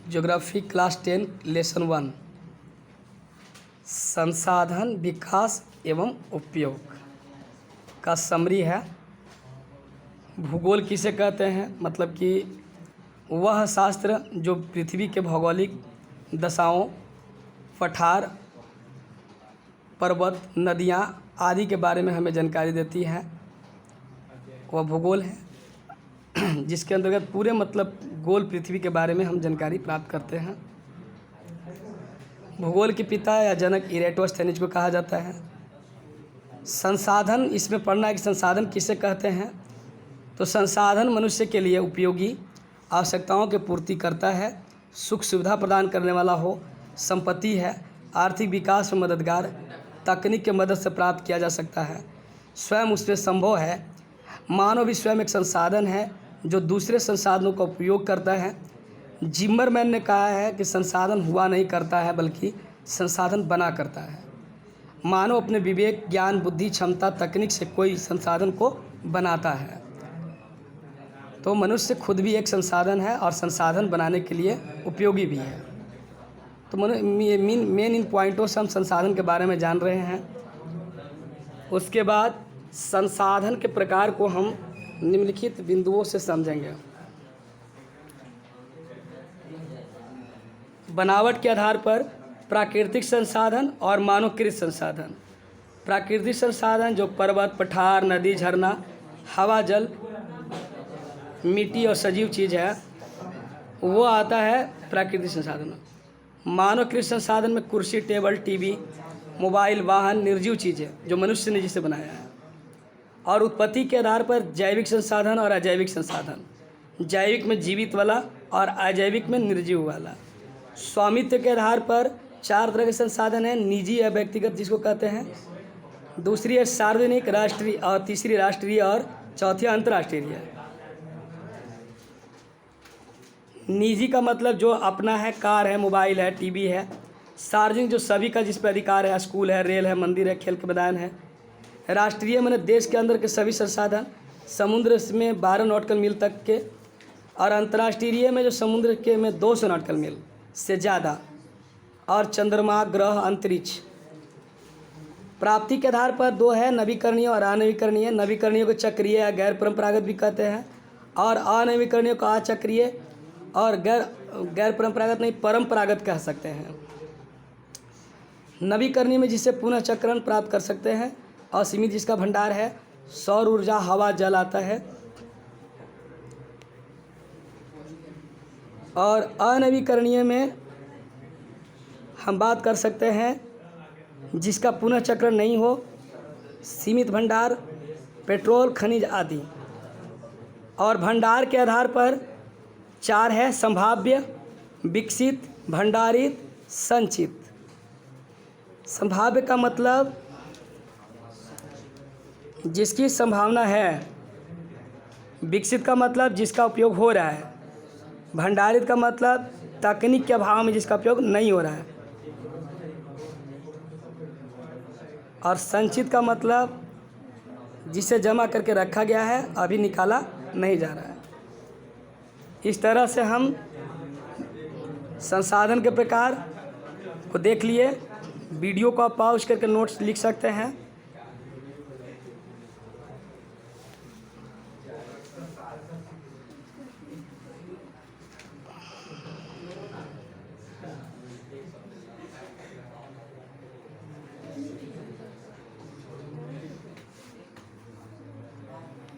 Geography class 10 lesson 1 संसाधन विकास एवं उपयोग का समरी है। भूगोल किसे कहते हैं? मतलब कि वह शास्त्र जो पृथ्वी के भौगोलिक दशाओं, पठार, पर्वत, नदियाँ आदि के बारे में हमें जानकारी देती है, वह भूगोल है। जिसके अंतर्गत पूरे मतलब गोल पृथ्वी के बारे में हम जानकारी प्राप्त करते हैं। भूगोल के पिता या जनक इरेटोस्थेनीज को कहा जाता है। संसाधन, इसमें पढ़ना है कि संसाधन किसे कहते हैं। तो संसाधन मनुष्य के लिए उपयोगी आवश्यकताओं की पूर्ति करता है, सुख सुविधा प्रदान करने वाला हो, संपत्ति है, आर्थिक विकास में मददगार, तकनीक की मदद से प्राप्त किया जा सकता है, स्वयं उसमें संभव है। मानव भी स्वयं एक संसाधन है जो दूसरे संसाधनों का उपयोग करता है। जिम्मरमैन ने कहा है कि संसाधन हुआ नहीं करता है बल्कि संसाधन बना करता है। मानव अपने विवेक, ज्ञान, बुद्धि, क्षमता, तकनीक से कोई संसाधन को बनाता है। तो मनुष्य खुद भी एक संसाधन है और संसाधन बनाने के लिए उपयोगी भी है। तो मेन इन पॉइंटों से हम संसाधन के बारे में जान रहे हैं। उसके बाद संसाधन के प्रकार को हम निम्नलिखित बिंदुओं से समझेंगे। बनावट के आधार पर प्राकृतिक संसाधन और मानवकृत संसाधन। प्राकृतिक संसाधन जो पर्वत, पठार, नदी, झरना, हवा, जल, मिट्टी और सजीव चीज़ है, वो आता है प्राकृतिक संसाधन में। मानवकृत संसाधन में कुर्सी, टेबल, टीवी, मोबाइल, वाहन निर्जीव चीज़ है जो मनुष्य ने जिसे बनाया है। और उत्पत्ति के आधार पर जैविक संसाधन और अजैविक संसाधन। जैविक में जीवित वाला और अजैविक में निर्जीव वाला। स्वामित्व के आधार पर 4 तरह के संसाधन हैं। निजी या व्यक्तिगत जिसको कहते हैं, दूसरी है सार्वजनिक, राष्ट्रीय, और तीसरी राष्ट्रीय, और चौथी अंतर्राष्ट्रीय। निजी का मतलब जो अपना है, कार है, मोबाइल है, टीवी है। सार्वजनिक जो सभी का जिस पर अधिकार है, स्कूल है, रेल है, मंदिर है, खेल के मैदान है। राष्ट्रीय माने देश के अंदर के सभी संसाधन, समुद्र में 12 नॉटिकल मील तक के। और अंतर्राष्ट्रीय में जो समुद्र के में 200 नॉटिकल मील से ज़्यादा, और चंद्रमा, ग्रह, अंतरिक्ष। प्राप्ति के आधार पर 2 है, नवीकरणीय और अनवीकरणीय। नवीकरणीय को चक्रीय या गैर परंपरागत भी कहते हैं, और अनवीकरणीय को अचक्रीय और गैर परंपरागत नहीं, परंपरागत कह सकते हैं। नवीकरणीय में जिससे पुनः चक्रण प्राप्त कर सकते हैं। असीमित जिसका भंडार है, सौर ऊर्जा, हवा, जल आता है। और अनवीकरणीय में हम बात कर सकते हैं जिसका पुनः चक्रण नहीं हो, सीमित भंडार, पेट्रोल, खनिज आदि। और भंडार के आधार पर 4 है, संभाव्य, विकसित, भंडारित, संचित। संभाव्य का मतलब जिसकी संभावना है। विकसित का मतलब जिसका उपयोग हो रहा है। भंडारित का मतलब तकनीक के अभाव में जिसका उपयोग नहीं हो रहा है। और संचित का मतलब जिसे जमा करके रखा गया है, अभी निकाला नहीं जा रहा है। इस तरह से हम संसाधन के प्रकार को देख लिए। वीडियो को आप पॉज करके नोट्स लिख सकते हैं।